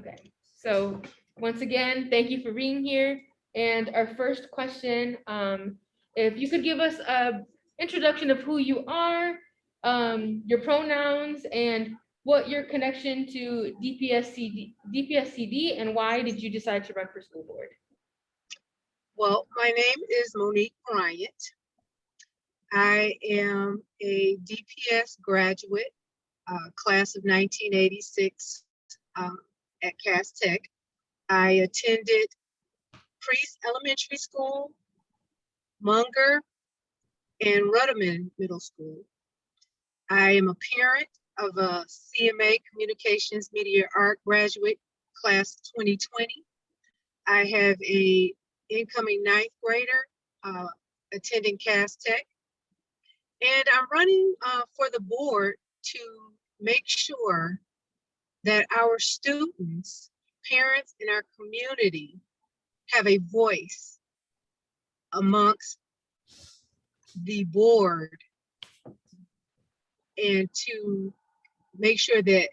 Okay, so once again, thank you for being here. And our first question, if you could give us a introduction of who you are, your pronouns, and what your connection to DPSCD, and why did you decide to run for school board? Well, my name is Monique Bryant. I am a DPS graduate, class of 1986 at Cass Tech. I attended Priest Elementary School, Munger, and Rudderman Middle School. I am a parent of a CMA Communications Media Art graduate, class 2020. I have a incoming 9th grader attending Cass Tech. And I'm running for the board to make sure that our students, parents, and our community have a voice amongst the board, and to make sure that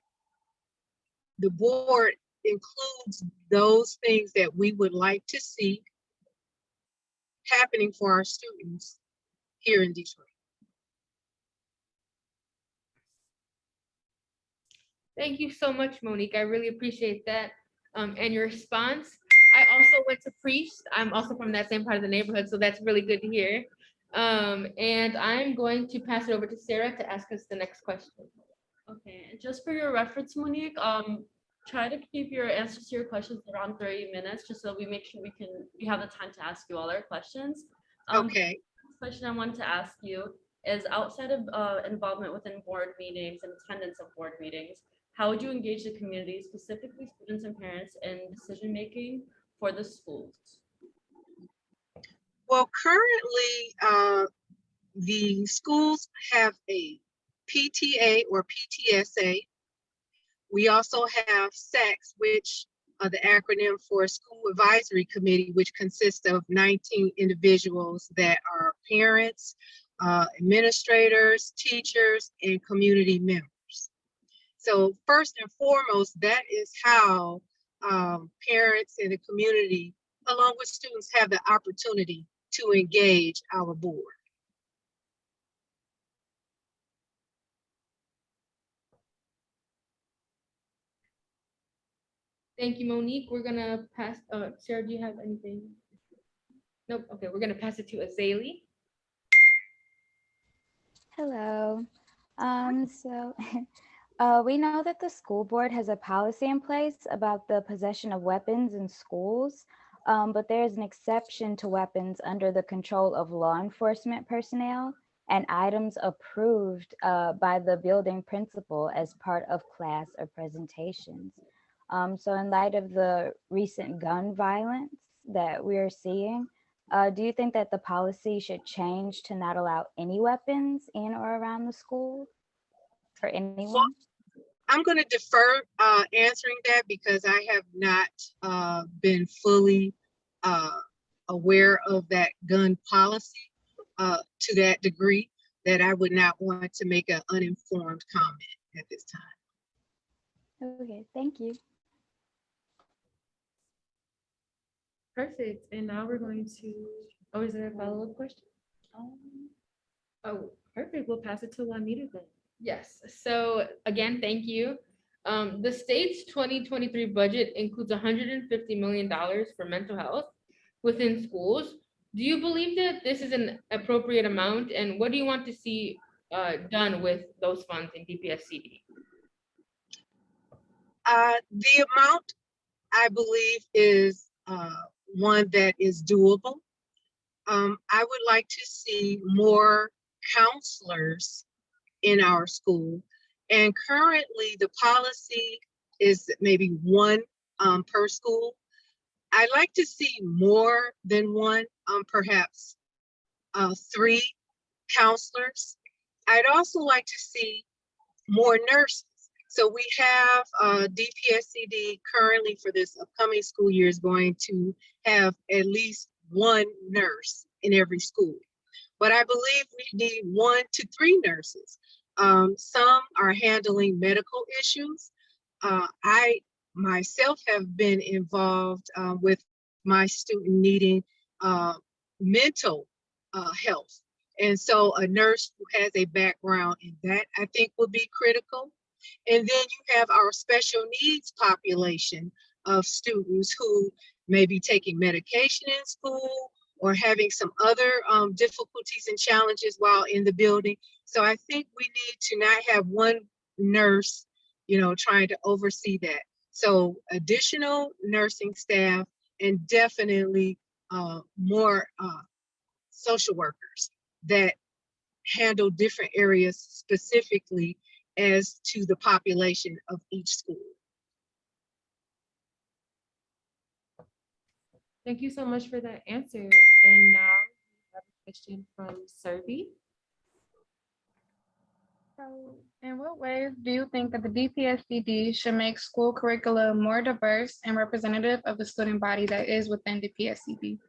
the board includes those things that we would like to see happening for our students here in Detroit. Thank you so much, Monique. I really appreciate that and your response. I also went to Priest. I'm also from that same part of the neighborhood, so that's really good to hear. And I'm going to pass it over to Sarah to ask us the next question. Okay, and just for your reference, Monique, try to keep your answers to your questions around 30 minutes, just so we make sure we have the time to ask you all our questions. Okay. The question I wanted to ask you is, outside of involvement within board meetings and attendance of board meetings, how would you engage the community, specifically students and parents, in decision-making for the schools? Well, currently, the schools have a PTA or PTSA. We also have SACS, which are the acronym for School Advisory Committee, which consists of 19 individuals that are parents, administrators, teachers, and community members. So first and foremost, that is how parents in the community, along with students, have the opportunity to engage our board. Thank you, Monique. We're gonna pass, Sarah, do you have anything? Nope, okay, we're gonna pass it to Azalea. Hello. We know that the school board has a policy in place about the possession of weapons in schools, but there is an exception to weapons under the control of law enforcement personnel and items approved by the building principal as part of class or presentations. So in light of the recent gun violence that we're seeing, do you think that the policy should change to not allow any weapons in or around the school for anyone? Well, I'm going to defer answering that because I have not been fully aware of that gun policy to that degree that I would not want to make an uninformed comment at this time. Okay, thank you. Perfect. And now we're going to, oh, is there a follow-up question? Oh, perfect. We'll pass it to Juanita then. Yes. So again, thank you. The state's 2023 budget includes $150 million for mental health within schools. Do you believe that this is an appropriate amount? And what do you want to see done with those funds in DPSCD? The amount, I believe, is one that is doable. I would like to see more counselors in our school. And currently the policy is maybe one per school. I'd like to see more than one, perhaps 3 counselors. I'd also like to see more nurses. So we have DPSCD currently for this upcoming school year is going to have at least 1 nurse in every school. But I believe we need 1 to 3 nurses. Some are handling medical issues. I myself have been involved with my student needing mental health. And so a nurse who has a background in that, I think, would be critical. And then you have our special needs population of students who may be taking medication in school or having some other difficulties and challenges while in the building. So I think we need to not have one nurse, trying to oversee that. So additional nursing staff and definitely more social workers that handle different areas specifically as to the population of each school. Thank you so much for that answer. And now we have a question from Serby. So, in what ways do you think that the DPSCD should make school curricula more diverse and representative of the student body that is within the DPSCD?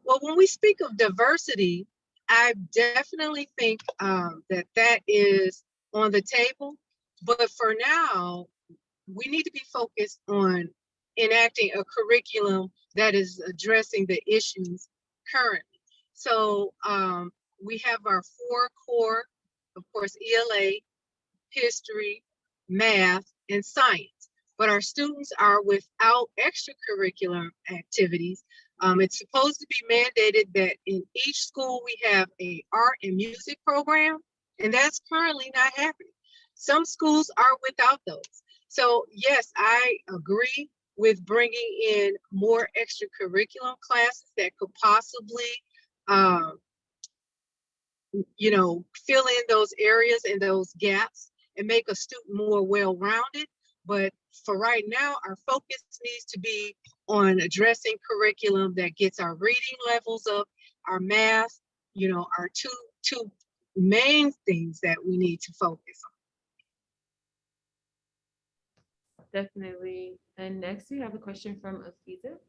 Well, when we speak of diversity, I definitely think that is on the table. But for now, we need to be focused on enacting a curriculum that is addressing the issues currently. So we have our 4 core, of course, ELA, history, math, and science. But our students are without extracurricular activities. It's supposed to be mandated that in each school we have a art and music program, and that's currently not happening. Some schools are without those. So yes, I agree with bringing in more extracurricular classes that could possibly, fill in those areas and those gaps and make a student more well-rounded. But for right now, our focus needs to be on addressing curriculum that gets our reading levels up, our math, our two main things that we need to focus on. Definitely. And next we have a question from Afiza.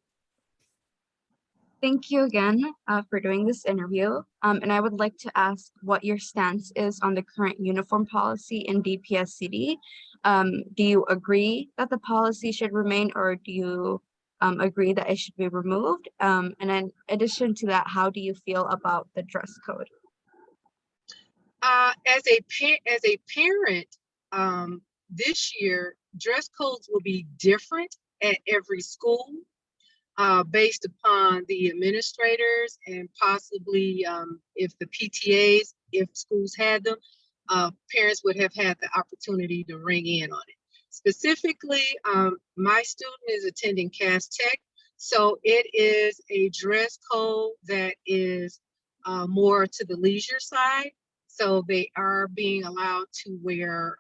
Thank you again for doing this interview. And I would like to ask what your stance is on the current uniform policy in DPSCD. Do you agree that the policy should remain, or do you agree that it should be removed? And in addition to that, how do you feel about the dress code? As a parent, this year, dress codes will be different at every school. Based upon the administrators and possibly if the PTAs, if schools had them, parents would have had the opportunity to ring in on it. Specifically, my student is attending Cass Tech, so it is a dress code that is more to the leisure side. So they are being allowed to wear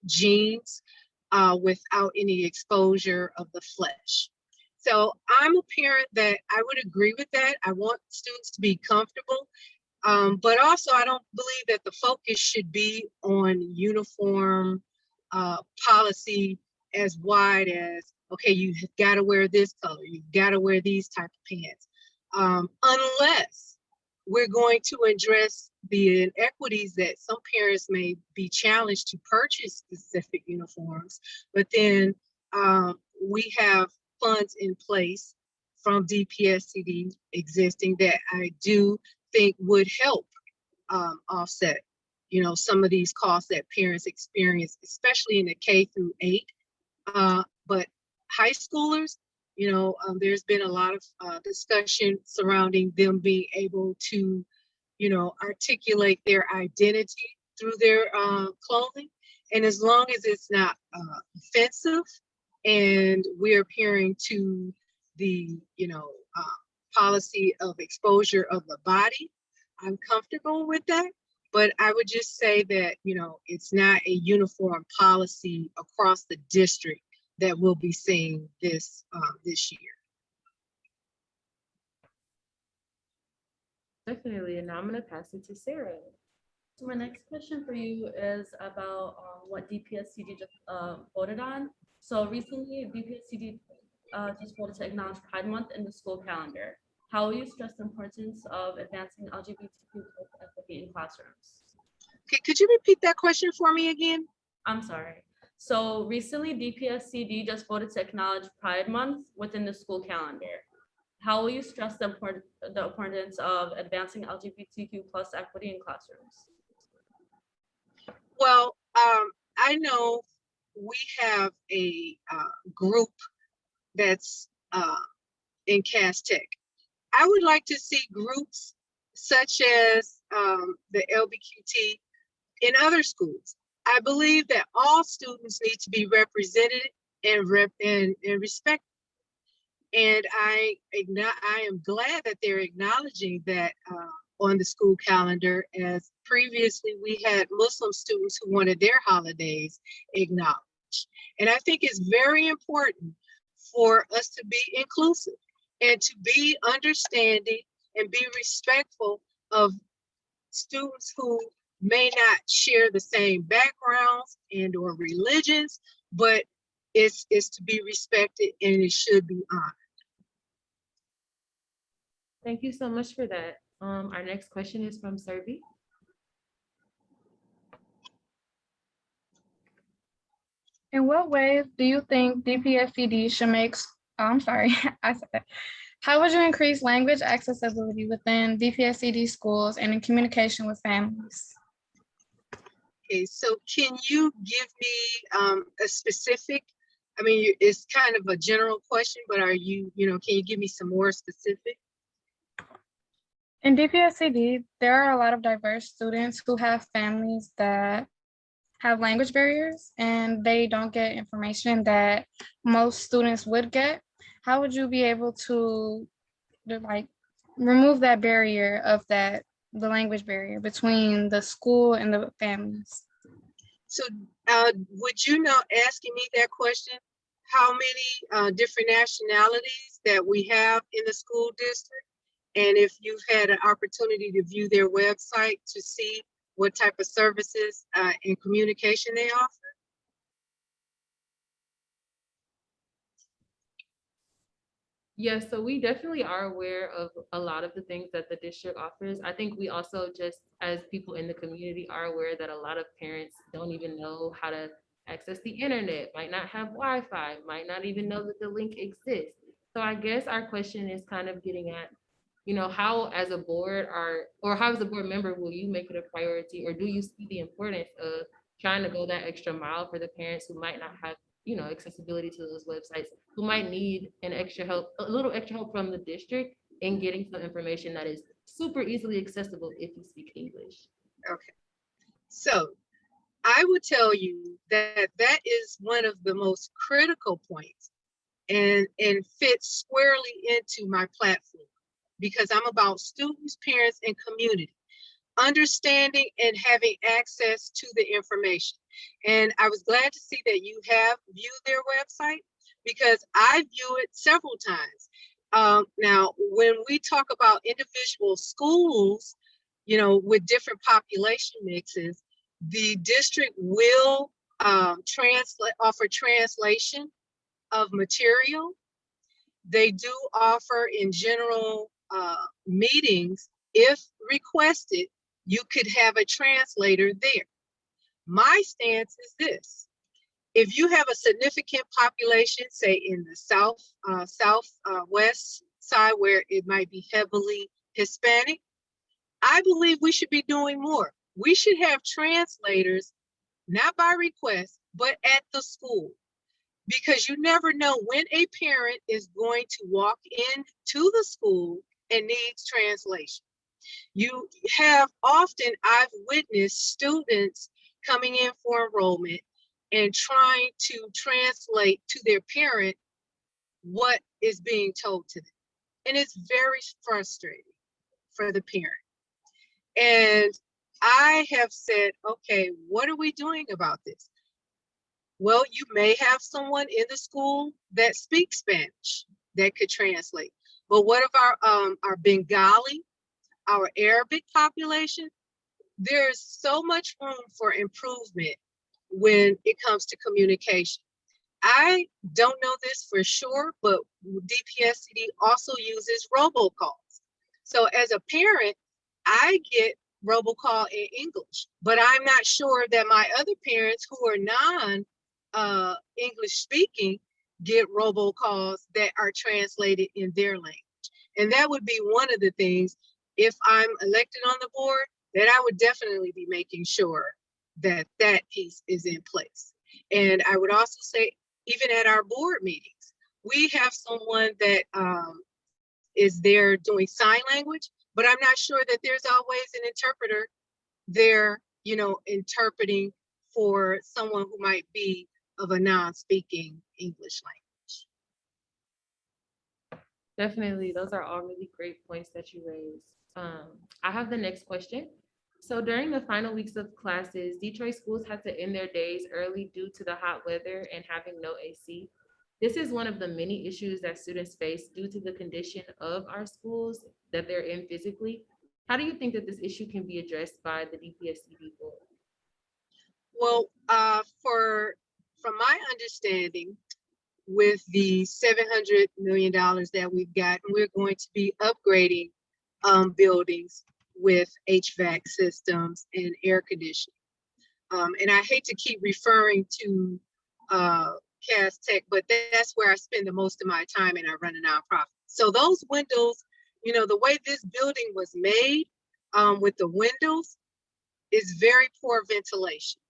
jeans without any exposure of the flesh. So I'm a parent that I would agree with that. I want students to be comfortable, but also I don't believe that the focus should be on uniform policy as wide as, okay, you've got to wear this color, you've got to wear these type of pants, unless we're going to address the inequities that some parents may be challenged to purchase specific uniforms, but then we have funds in place from DPSCD existing that I do think would help offset, some of these costs that parents experience, especially in the K through 8. But high schoolers, there's been a lot of discussion surrounding them being able to, articulate their identity through their clothing. And as long as it's not offensive, and we're adhering to the, policy of exposure of the body, I'm comfortable with that. But I would just say that, it's not a uniform policy across the district that we'll be seeing this year. Definitely. And now I'm going to pass it to Sarah. So my next question for you is about what DPSCD just voted on. So recently, DPSCD just voted to acknowledge Pride Month in the school calendar. How will you stress the importance of advancing LGBTQ equity in classrooms? Okay, could you repeat that question for me again? I'm sorry. So recently, DPSCD just voted to acknowledge Pride Month within the school calendar. How will you stress the importance of advancing LGBTQ plus equity in classrooms? Well, I know we have a group that's in Cass Tech. I would like to see groups such as the LBQT in other schools. I believe that all students need to be represented and respected. And I am glad that they're acknowledging that on the school calendar, as previously we had Muslim students who wanted their holidays acknowledged. And I think it's very important for us to be inclusive and to be understanding and be respectful of students who may not share the same backgrounds and or religions, but it's to be respected and it should be honored. Thank you so much for that. Our next question is from Serby. In what ways do you think DPSCD should make, I'm sorry, I said that. How would you increase language accessibility within DPSCD schools and in communication with families? Okay, so can you give me a specific, I mean, it's kind of a general question, but are you, can you give me some more specific? In DPSCD, there are a lot of diverse students who have families that have language barriers and they don't get information that most students would get. How would you be able to like remove that barrier of the language barrier between the school and the families? So would you know, asking me that question, how many different nationalities that we have in the school district? And if you've had an opportunity to view their website to see what type of services and communication they offer? Yes, so we definitely are aware of a lot of the things that the district offers. I think we also just, as people in the community, are aware that a lot of parents don't even know how to access the internet, might not have Wi-Fi, might not even know that the link exists. So I guess our question is kind of getting at, how as a board or how as a board member will you make it a priority, or do you see the importance of trying to go that extra mile for the parents who might not have accessibility to those websites, who might need a little extra help from the district in getting some information that is super easily accessible if you speak English? Okay, so I would tell you that that is one of the most critical points and fits squarely into my platform, because I'm about students, parents, and community, understanding and having access to the information. And I was glad to see that you have viewed their website, because I view it several times. Now, when we talk about individual schools, with different population mixes, the district will offer translation of material. They do offer in general meetings, if requested, you could have a translator there. My stance is this: if you have a significant population, say in the southwest side where it might be heavily Hispanic, I believe we should be doing more. We should have translators, not by request, but at the school, because you never know when a parent is going to walk into the school and needs translation. You have often, I've witnessed students coming in for enrollment and trying to translate to their parent what is being told to them. And it's very frustrating for the parent. And I have said, okay, what are we doing about this? Well, you may have someone in the school that speaks Spanish that could translate. But what of our Bengali, our Arabic population? There's so much room for improvement when it comes to communication. I don't know this for sure, but DPSCD also uses robocalls. So as a parent, I get robocall in English, but I'm not sure that my other parents who are non-English speaking get robocalls that are translated in their language. And that would be one of the things, if I'm elected on the board, that I would definitely be making sure that that piece is in place. And I would also say, even at our board meetings, we have someone that is there doing sign language, but I'm not sure that there's always an interpreter there, you know, interpreting for someone who might be of a non-speaking English language. Definitely, those are all really great points that you raised. I have the next question. So during the final weeks of classes, Detroit schools had to end their days early due to the hot weather and having no AC. This is one of the many issues that students face due to the condition of our schools that they're in physically. How do you think that this issue can be addressed by the DPSCD board? Well, from my understanding, with the $700 million that we've got, we're going to be upgrading buildings with HVAC systems and air conditioning. And I hate to keep referring to Cass Tech, but that's where I spend the most of my time, and I run a nonprofit. So those windows, you know, the way this building was made with the windows is very poor ventilation.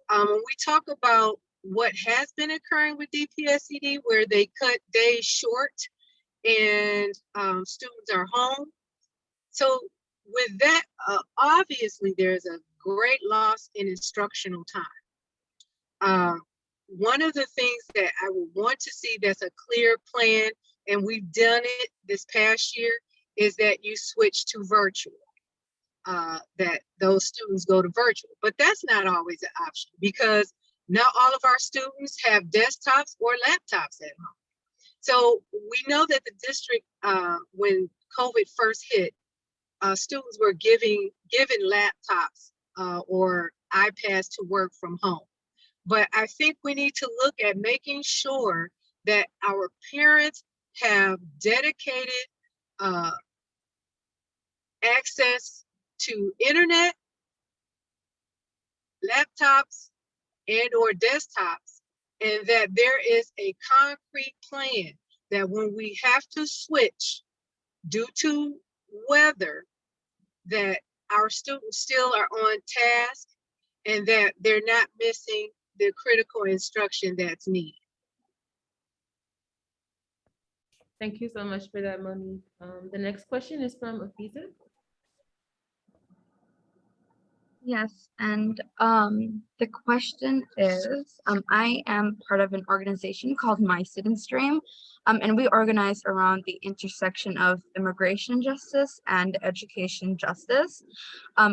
When we talk about what has been occurring with DPSCD, where they cut days short and students are home. So with that, obviously there's a great loss in instructional time. One of the things that I would want to see that's a clear plan, and we've done it this past year, is that you switch to virtual, that those students go to virtual. But that's not always an option, because not all of our students have desktops or laptops at home. So we know that the district, when COVID first hit, students were given laptops or iPads to work from home. But I think we need to look at making sure that our parents have dedicated access to internet, laptops, and or desktops, and that there is a concrete plan that when we have to switch due to weather, that our students still are on task and that they're not missing the critical instruction that's needed. Thank you so much for that, Monique. The next question is from Afiza. Yes, and the question is, I am part of an organization called My Students Dream, and we organize around the intersection of immigration justice and education justice.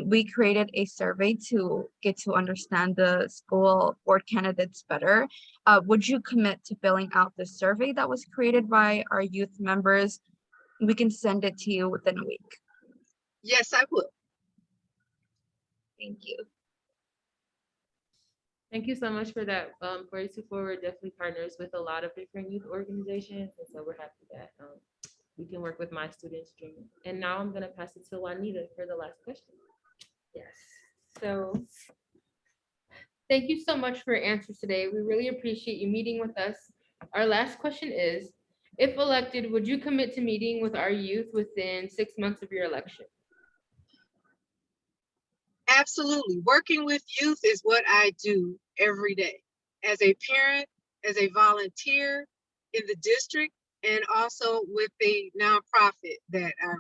We created a survey to get to understand the school board candidates better. Would you commit to filling out the survey that was created by our youth members? We can send it to you within a week. Yes, I will. Thank you. Thank you so much for that. 482 we're definitely partners with a lot of different youth organizations, and so we're happy that we can work with My Students Dream. And now I'm going to pass it to Juanita for the last question. Yes. So thank you so much for your answers today. We really appreciate you meeting with us. Our last question is, if elected, would you commit to meeting with our youth within 6 months of your election? Absolutely. Working with youth is what I do every day as a parent, as a volunteer in the district, and also with the nonprofit that I run.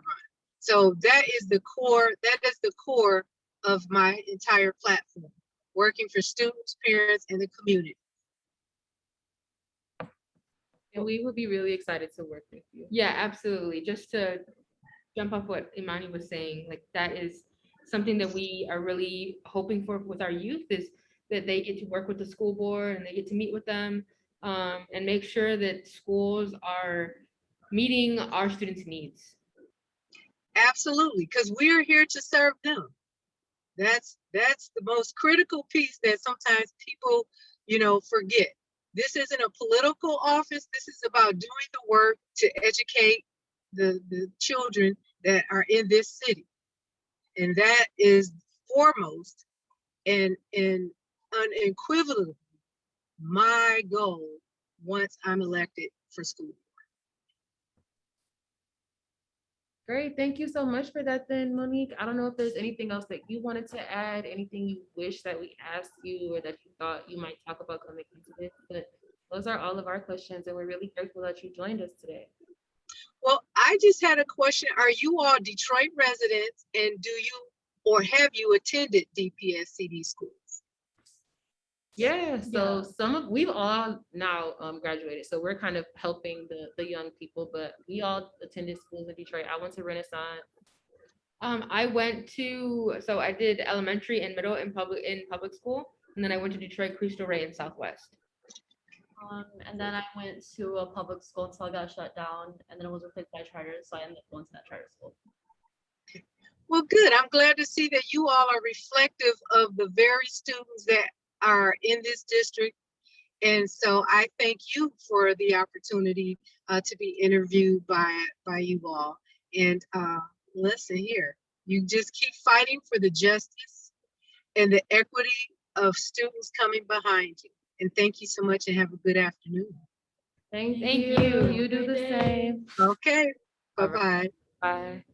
So that is the core of my entire platform, working for students, parents, and the community. And we would be really excited to work with you. Yeah, absolutely. Just to jump off what Imani was saying, like that is something that we are really hoping for with our youth, is that they get to work with the school board and they get to meet with them and make sure that schools are meeting our students' needs. Absolutely, because we're here to serve them. That's the most critical piece that sometimes people, forget. This isn't a political office. This is about doing the work to educate the children that are in this city. And that is foremost and unequivocally my goal once I'm elected for school. Great, thank you so much for that then, Monique. I don't know if there's anything else that you wanted to add, anything you wish that we asked you or that you thought you might talk about coming into this, but those are all of our questions and we're really grateful that you joined us today. Well, I just had a question. Are you all Detroit residents, and do you or have you attended DPSCD schools? Yeah, so we've all now graduated, so we're kind of helping the young people, but we all attended schools in Detroit. I went to Renaissance. I did elementary and middle in public school, and then I went to Detroit Cristo Rey in Southwest. And then I went to a public school until I got shut down, and then it was replaced by charter, so I ended up going to that charter school. Well, good. I'm glad to see that you all are reflective of the very students that are in this district. And so I thank you for the opportunity to be interviewed by you all. And listen here, you just keep fighting for the justice and the equity of students coming behind you. And thank you so much and have a good afternoon. Thank you. You do the same. Okay. Bye-bye. Bye.